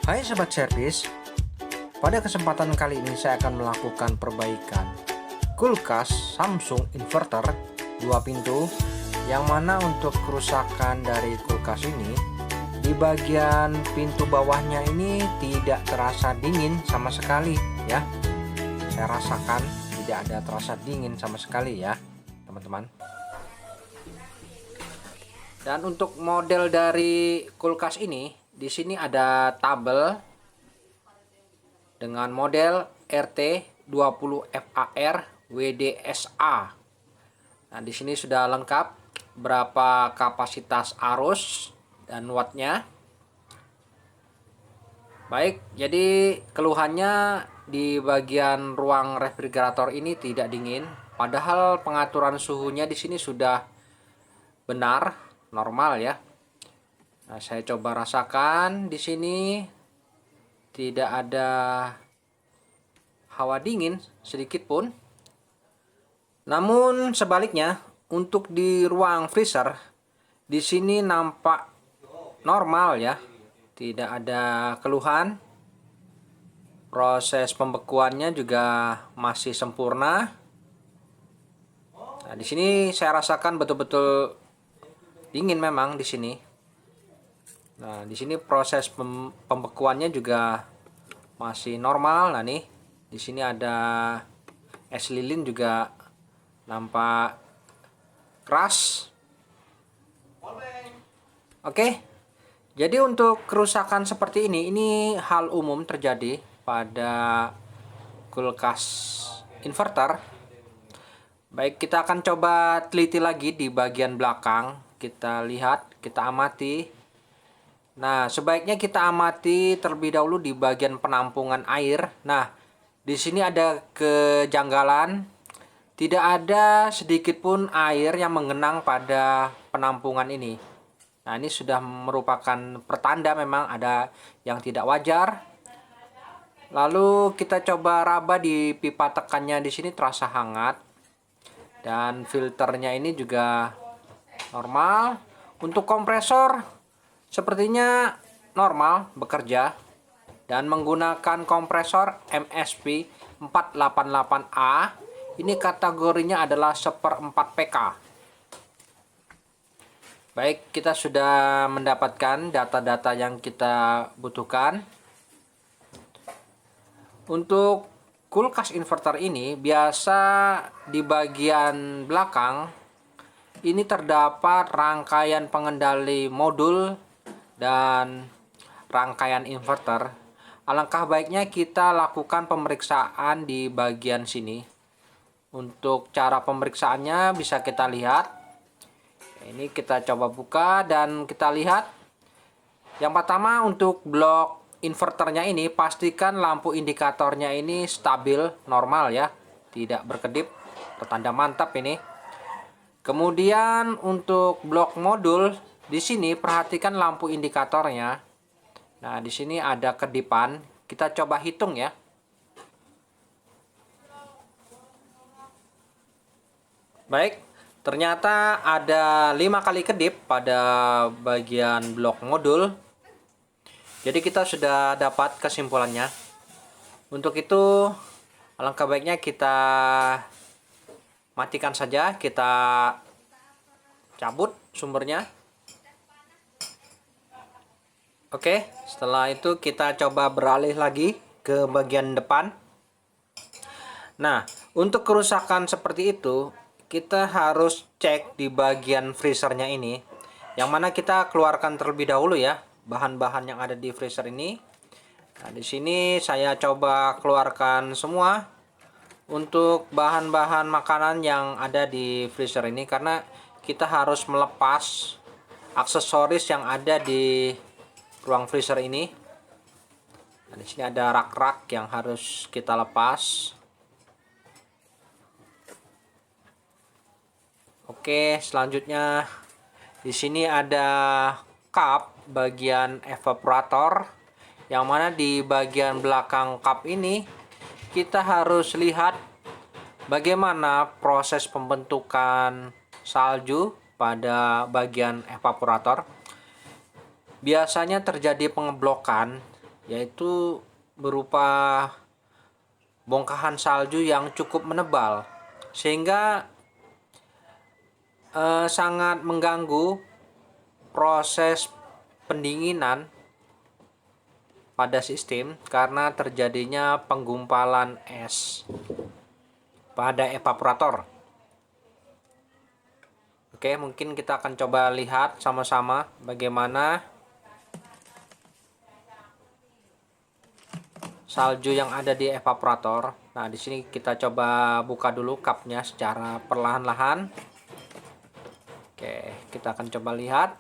Hai Sobat Servis, pada kesempatan kali ini saya akan melakukan perbaikan kulkas Samsung inverter 2 pintu, yang mana untuk kerusakan dari kulkas ini di bagian pintu bawahnya ini tidak terasa dingin sama sekali ya. Saya rasakan tidak ada terasa dingin sama sekali ya teman-teman. Dan untuk model dari kulkas ini, di sini ada tabel dengan model RT20FAR WDSA. Nah, di sini sudah lengkap berapa kapasitas arus dan wattnya. Baik, jadi keluhannya di bagian ruang refrigerator ini tidak dingin, padahal pengaturan suhunya di sini sudah benar, normal ya. Nah, saya coba rasakan di sini tidak ada hawa dingin sedikit pun. Namun sebaliknya, untuk di ruang freezer di sini nampak normal ya. Tidak ada keluhan. Proses pembekuannya juga masih sempurna. Nah, di sini saya rasakan betul-betul dingin memang di sini. Nah, di sini proses pembekuannya juga masih normal. Nah, nih di sini ada es lilin juga nampak keras. Oke. Jadi untuk kerusakan seperti ini hal umum terjadi pada kulkas inverter. Baik, kita akan coba teliti lagi di bagian belakang. Kita lihat, kita amati. Nah, sebaiknya kita amati terlebih dahulu di bagian penampungan air. Nah, di sini ada kejanggalan. Tidak ada sedikit pun air yang mengenang pada penampungan ini. Nah, ini sudah merupakan pertanda memang ada yang tidak wajar. Lalu kita coba raba di pipa tekannya, di sini terasa hangat. Dan filternya ini juga normal. Untuk kompresor sepertinya normal bekerja dan menggunakan kompresor MSP 488A. Ini kategorinya adalah 1/4 PK. Baik, kita sudah mendapatkan data-data yang kita butuhkan. Untuk kulkas inverter ini biasa di bagian belakang ini terdapat rangkaian pengendali modul dan rangkaian inverter. Alangkah baiknya kita lakukan pemeriksaan di bagian sini. Untuk cara pemeriksaannya bisa kita lihat. Ini kita coba buka dan kita lihat. Yang pertama, untuk blok inverternya ini pastikan lampu indikatornya ini stabil, normal ya, tidak berkedip, pertanda mantap ini. Kemudian untuk blok modul di sini perhatikan lampu indikatornya. Nah, di sini ada kedipan. Kita coba hitung ya. Baik, ternyata ada 5 kali kedip pada bagian blok modul. Jadi kita sudah dapat kesimpulannya. Untuk itu alangkah baiknya kita matikan saja, kita cabut sumbernya. Oke, setelah itu kita coba beralih lagi ke bagian depan. Nah, untuk kerusakan seperti itu kita harus cek di bagian freezernya ini, yang mana kita keluarkan terlebih dahulu ya bahan-bahan yang ada di freezer ini. Nah, di sini saya coba keluarkan semua untuk bahan-bahan makanan yang ada di freezer ini, karena kita harus melepas aksesoris yang ada di ruang freezer ini. Nah, di sini ada rak-rak yang harus kita lepas. Oke, selanjutnya di sini ada cup bagian evaporator, yang mana di bagian belakang cup ini kita harus lihat bagaimana proses pembentukan salju pada bagian evaporator. Biasanya terjadi pengeblokan yaitu berupa bongkahan salju yang cukup menebal, sehingga sangat mengganggu proses pendinginan pada sistem karena terjadinya penggumpalan es pada evaporator. Oke, mungkin kita akan coba lihat sama-sama bagaimana salju yang ada di evaporator. Nah, di sini kita coba buka dulu cupnya secara perlahan-lahan. Oke, kita akan coba lihat.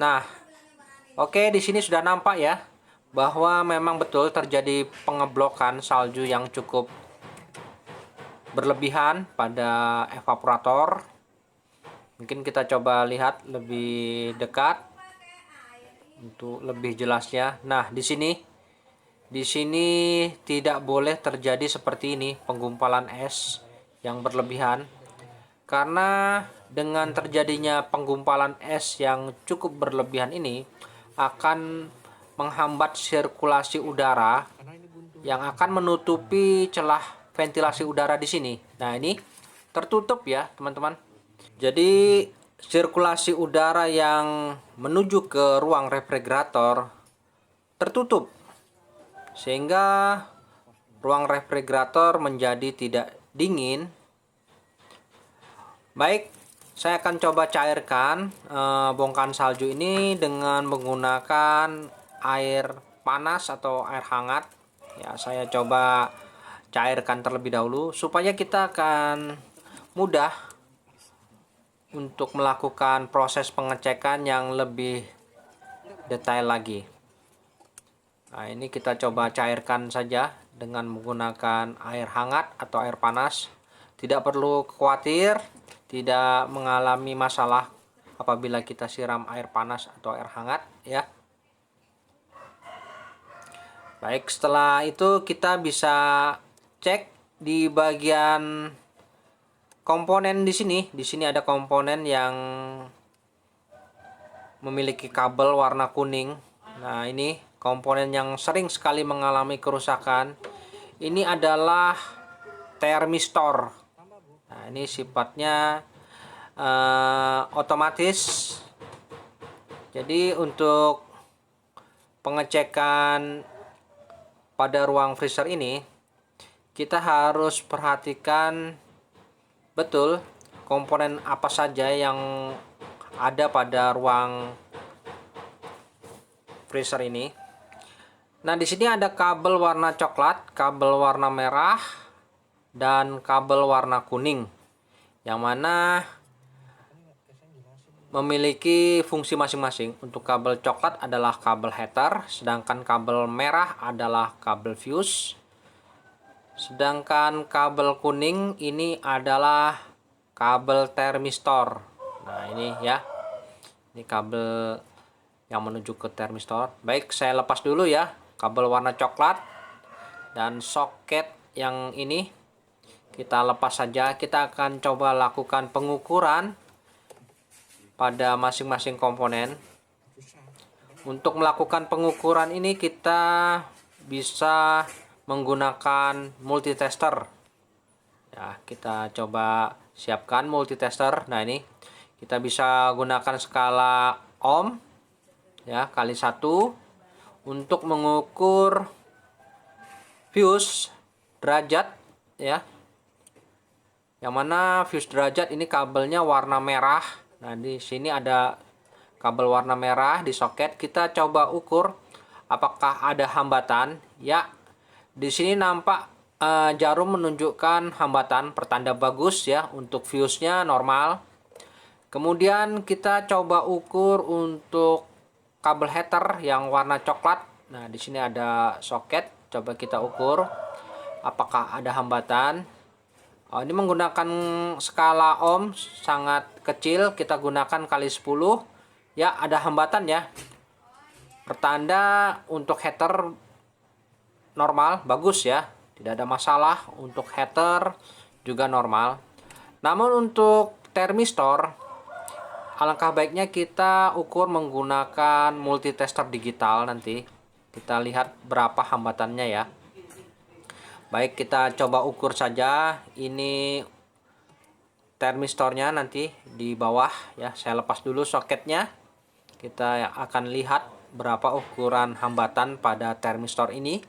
Nah, oke, di sini sudah nampak ya bahwa memang betul terjadi pengeblokan salju yang cukup berlebihan pada evaporator. Mungkin kita coba lihat lebih dekat untuk lebih jelasnya. Nah, di sini tidak boleh terjadi seperti ini, penggumpalan es yang berlebihan. Karena dengan terjadinya penggumpalan es yang cukup berlebihan ini akan menghambat sirkulasi udara yang akan menutupi celah ventilasi udara di sini. Nah, ini tertutup ya, teman-teman. Jadi sirkulasi udara yang menuju ke ruang refrigerator tertutup, sehingga ruang refrigerator menjadi tidak dingin. Baik, saya akan coba cairkan bongkahan salju ini dengan menggunakan air panas atau air hangat. Ya, saya coba cairkan terlebih dahulu supaya kita akan mudah untuk melakukan proses pengecekan yang lebih detail lagi. Nah, ini kita coba cairkan saja dengan menggunakan air hangat atau air panas. Tidak perlu khawatir, tidak mengalami masalah apabila kita siram air panas atau air hangat ya. Baik, setelah itu kita bisa cek di bagian komponen di sini. Di sini ada komponen yang memiliki kabel warna kuning. Nah, ini komponen yang sering sekali mengalami kerusakan. Ini adalah termistor. Nah, ini sifatnya otomatis. Jadi untuk pengecekan pada ruang freezer ini, kita harus perhatikan betul komponen apa saja yang ada pada ruang freezer ini. Nah, di sini ada kabel warna coklat, kabel warna merah, dan kabel warna kuning, yang mana memiliki fungsi masing-masing. Untuk kabel coklat adalah kabel heater, sedangkan kabel merah adalah kabel fuse. Sedangkan kabel kuning ini adalah kabel termistor. Nah, ini ya. Ini kabel yang menuju ke termistor. Baik, saya lepas dulu ya kabel warna coklat dan soket yang ini. Kita lepas saja. Kita akan coba lakukan pengukuran pada masing-masing komponen. Untuk melakukan pengukuran ini kita bisa menggunakan multitester. Ya, kita coba siapkan multitester. Nah, ini kita bisa gunakan skala ohm ya kali 1 untuk mengukur fuse derajat ya. Yang mana fuse derajat ini kabelnya warna merah. Nah, di sini ada kabel warna merah di soket. Kita coba ukur apakah ada hambatan. Ya, di sini nampak jarum menunjukkan hambatan, pertanda bagus ya. Untuk fuse-nya normal. Kemudian kita coba ukur untuk kabel heater yang warna coklat. Nah, di sini ada soket. Coba kita ukur apakah ada hambatan. Oh, ini menggunakan skala ohm sangat kecil. Kita gunakan kali 10. Ya, ada hambatan ya. Pertanda untuk heater normal, bagus ya. Tidak ada masalah. Untuk heater juga normal. Namun untuk termistor, alangkah baiknya kita ukur menggunakan multitester digital nanti. Kita lihat berapa hambatannya ya. Baik, kita coba ukur saja. Ini termistornya nanti di bawah ya. Saya lepas dulu soketnya. Kita akan lihat berapa ukuran hambatan pada termistor ini.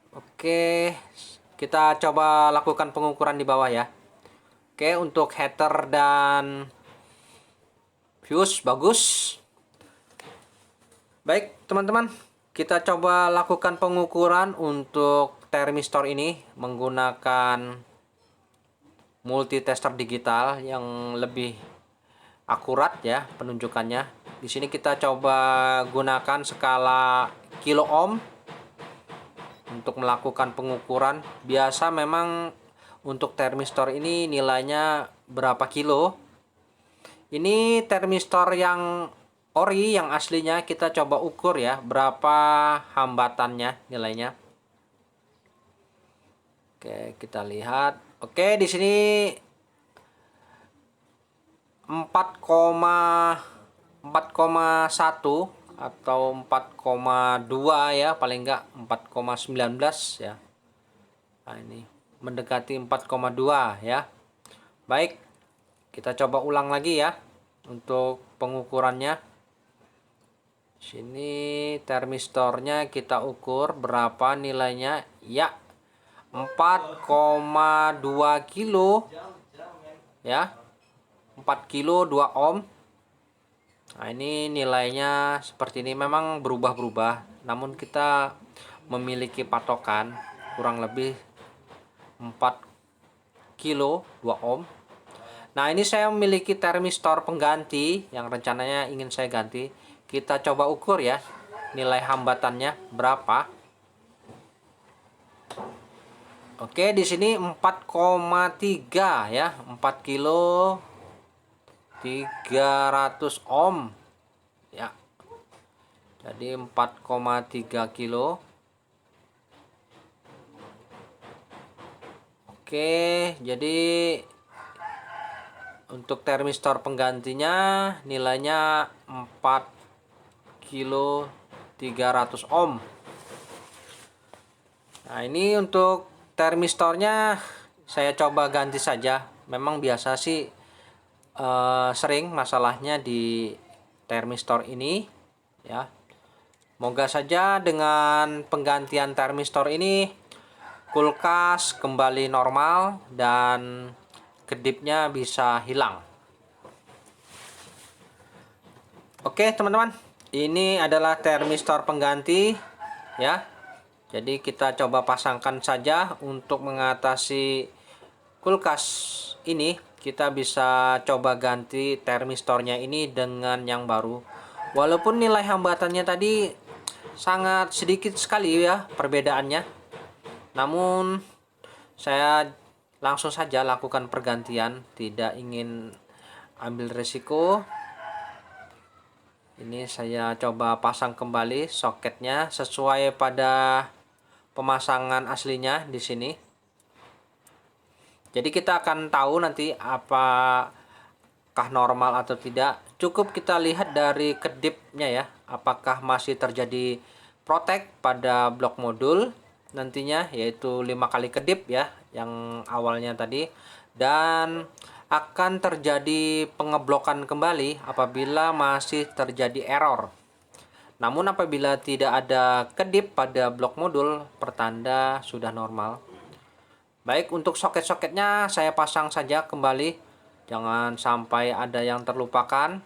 Oke, kita coba lakukan pengukuran di bawah ya. Oke, untuk heater dan fuse bagus. Baik teman-teman, kita coba lakukan pengukuran untuk termistor ini menggunakan multitester digital yang lebih akurat ya penunjukannya. Di sini kita coba gunakan skala kilo ohm untuk melakukan pengukuran. Biasa memang untuk termistor ini nilainya berapa kilo. Ini termistor yang ori, yang aslinya kita coba ukur ya, berapa hambatannya nilainya. Oke, kita lihat. Oke, di sini 4,1 atau 4,2 ya, paling enggak 4,19 ya. Nah, ini mendekati 4,2 ya. Baik, kita coba ulang lagi ya untuk pengukurannya. Sini termistornya kita ukur berapa nilainya ya, 4,2 kilo ya, 4 kilo 2 ohm. Nah, ini nilainya seperti ini, memang berubah-berubah, namun kita memiliki patokan kurang lebih 4 kilo 2 ohm. Nah, ini saya memiliki termistor pengganti yang rencananya ingin saya ganti. Kita coba ukur ya nilai hambatannya berapa. Oke, di sini 4,3 ya, 4 kilo 300 ohm ya. Jadi 4,3 kilo. Oke, jadi untuk termistor penggantinya nilainya 4 kilo 300 ohm. Nah, ini untuk termistornya saya coba ganti saja. Memang biasa sih sering masalahnya di termistor ini ya. Moga saja dengan penggantian termistor ini kulkas kembali normal dan kedipnya bisa hilang. Oke teman-teman, ini adalah termistor pengganti ya. Jadi kita coba pasangkan saja. Untuk mengatasi kulkas ini, kita bisa coba ganti termistornya ini dengan yang baru. Walaupun nilai hambatannya tadi sangat sedikit sekali ya perbedaannya, namun saya langsung saja lakukan pergantian, tidak ingin ambil resiko. Ini saya coba pasang kembali soketnya sesuai pada pemasangan aslinya di sini. Jadi kita akan tahu nanti apakah normal atau tidak. Cukup kita lihat dari kedipnya ya, apakah masih terjadi protek pada blok modul nantinya, yaitu 5 kali kedip ya yang awalnya tadi, dan akan terjadi pengeblokan kembali apabila masih terjadi error. Namun apabila tidak ada kedip pada blok modul, pertanda sudah normal. Baik, untuk soket-soketnya saya pasang saja kembali, jangan sampai ada yang terlupakan,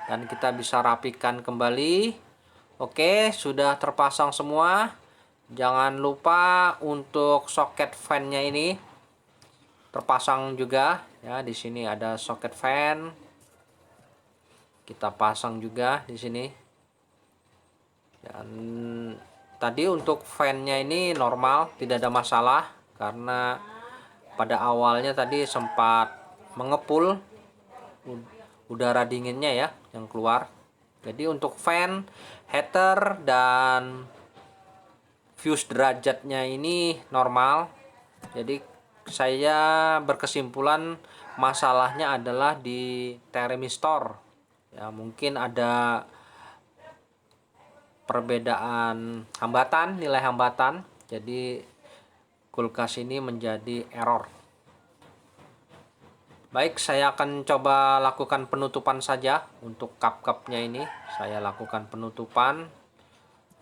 dan kita bisa rapikan kembali. Oke, sudah terpasang semua. Jangan lupa untuk soket fan-nya ini terpasang juga ya. Di sini ada soket fan, kita pasang juga di sini. Dan tadi untuk fan-nya ini normal, tidak ada masalah karena pada awalnya tadi sempat mengepul udara dinginnya ya yang keluar. Jadi untuk fan, heater dan fuse derajatnya ini normal. Jadi saya berkesimpulan masalahnya adalah di termistor ya, mungkin ada perbedaan hambatan, nilai hambatan. Jadi kulkas ini menjadi error. Baik, saya akan coba lakukan penutupan saja. Untuk cup-cupnya ini saya lakukan penutupan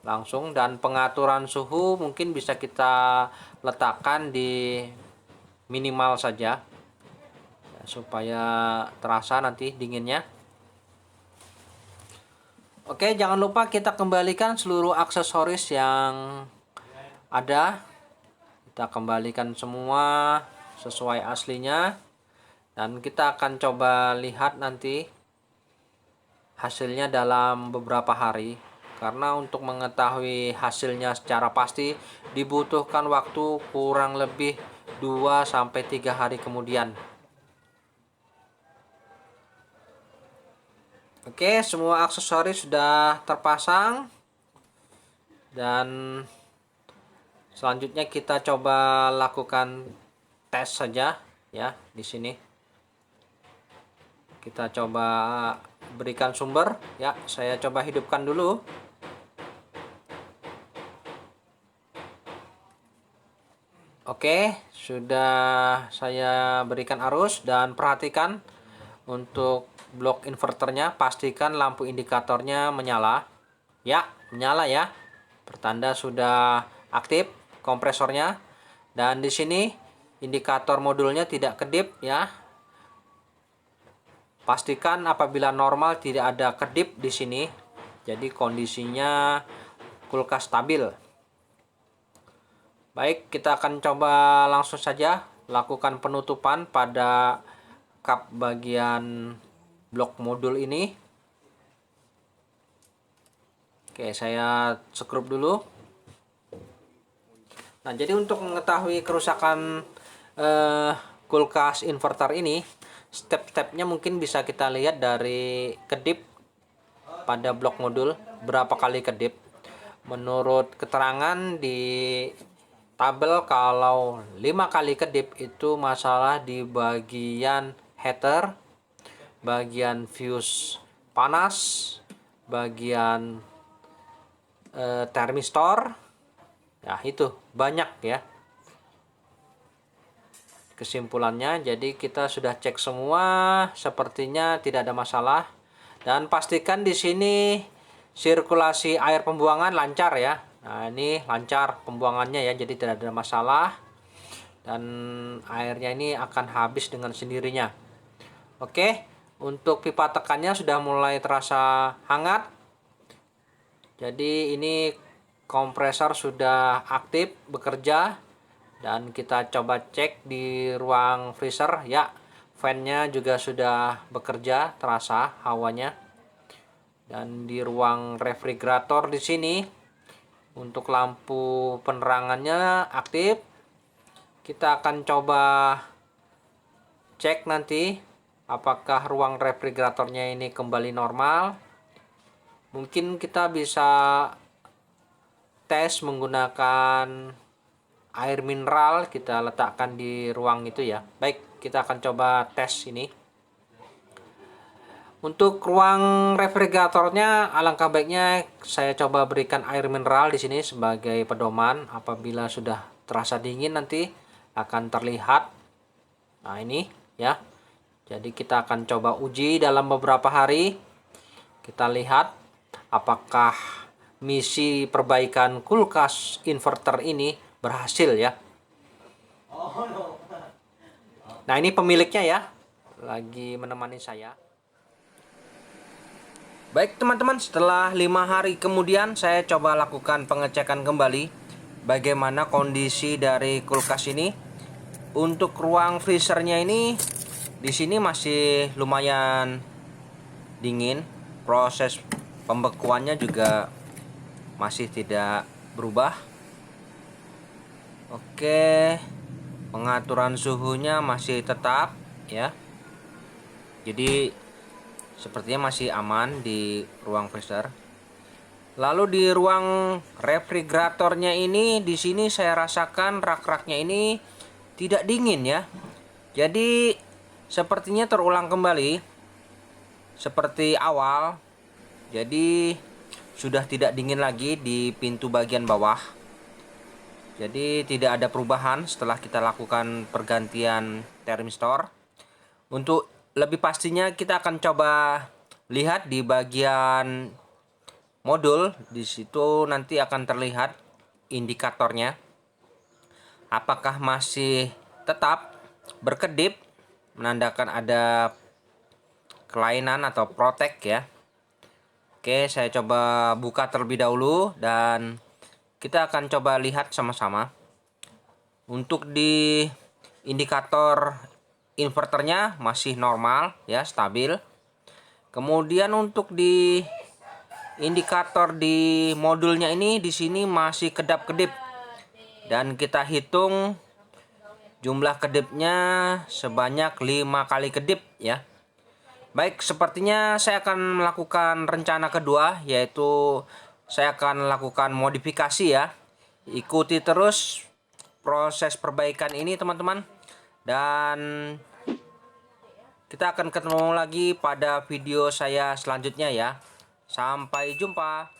langsung, dan pengaturan suhu mungkin bisa kita letakkan di minimal saja ya, supaya terasa nanti dinginnya. Oke, jangan lupa kita kembalikan seluruh aksesoris yang ada. Kita kembalikan semua sesuai aslinya, dan kita akan coba lihat nanti hasilnya dalam beberapa hari. Karena untuk mengetahui hasilnya secara pasti dibutuhkan waktu kurang lebih 2-3 hari kemudian. Oke, semua aksesoris sudah terpasang, dan selanjutnya kita coba lakukan tes saja ya. Di sini kita coba berikan sumber ya. Saya coba hidupkan dulu. Oke, sudah saya berikan arus, dan perhatikan untuk blok inverternya, pastikan lampu indikatornya menyala. Ya, menyala ya. Pertanda sudah aktif kompresornya, dan di sini indikator modulnya tidak kedip ya. Pastikan apabila normal tidak ada kedip di sini. Jadi kondisinya kulkas stabil. Baik, kita akan coba langsung saja lakukan penutupan pada kap bagian blok modul ini. Oke, saya skrup dulu. Nah, jadi untuk mengetahui kerusakan kulkas inverter ini, step-stepnya mungkin bisa kita lihat dari kedip pada blok modul, berapa kali kedip. Menurut keterangan di tabel, kalau 5 kali kedip itu masalah di bagian heater, bagian fuse panas, bagian termistor. Nah, itu banyak ya kesimpulannya. Jadi kita sudah cek semua, sepertinya tidak ada masalah. Dan pastikan di sini sirkulasi air pembuangan lancar ya. Nah, ini lancar pembuangannya ya, jadi tidak ada masalah. Dan airnya ini akan habis dengan sendirinya. Oke, untuk pipa tekannya sudah mulai terasa hangat. Jadi ini kompresor sudah aktif bekerja, dan kita coba cek di ruang freezer ya, fan-nya juga sudah bekerja, terasa hawanya. Dan di ruang refrigerator di sini untuk lampu penerangannya aktif. Kita akan coba cek nanti apakah ruang refrigeratornya ini kembali normal. Mungkin kita bisa tes menggunakan air mineral, kita letakkan di ruang itu ya. Baik, kita akan coba tes ini. Untuk ruang refrigeratornya, alangkah baiknya saya coba berikan air mineral di sini sebagai pedoman. Apabila sudah terasa dingin nanti akan terlihat. Nah, ini ya. Jadi kita akan coba uji dalam beberapa hari. Kita lihat apakah misi perbaikan kulkas inverter ini berhasil ya. Nah, ini pemiliknya ya, lagi menemani saya. Baik teman-teman, setelah 5 hari kemudian saya coba lakukan pengecekan kembali bagaimana kondisi dari kulkas ini. Untuk ruang freezernya ini di sini masih lumayan dingin. Proses pembekuannya juga masih tidak berubah. Oke, pengaturan suhunya masih tetap ya. Jadi sepertinya masih aman di ruang freezer. Lalu di ruang refrigeratornya ini, di sini saya rasakan rak-raknya ini tidak dingin ya. Jadi sepertinya terulang kembali seperti awal. Jadi sudah tidak dingin lagi di pintu bagian bawah. Jadi tidak ada perubahan setelah kita lakukan pergantian thermistor. Untuk lebih pastinya kita akan coba lihat di bagian modul. Di situ nanti akan terlihat indikatornya. Apakah masih tetap berkedip menandakan ada kelainan atau protek ya. Oke, saya coba buka terlebih dahulu dan kita akan coba lihat sama-sama. Untuk di indikator inverternya masih normal ya, stabil. Kemudian untuk di indikator di modulnya ini di sini masih kedap-kedip. Dan kita hitung jumlah kedipnya sebanyak 5 kali kedip ya. Baik, sepertinya saya akan melakukan rencana kedua, yaitu saya akan melakukan modifikasi ya. Ikuti terus proses perbaikan ini teman-teman. Dan kita akan ketemu lagi pada video saya selanjutnya ya. Sampai jumpa.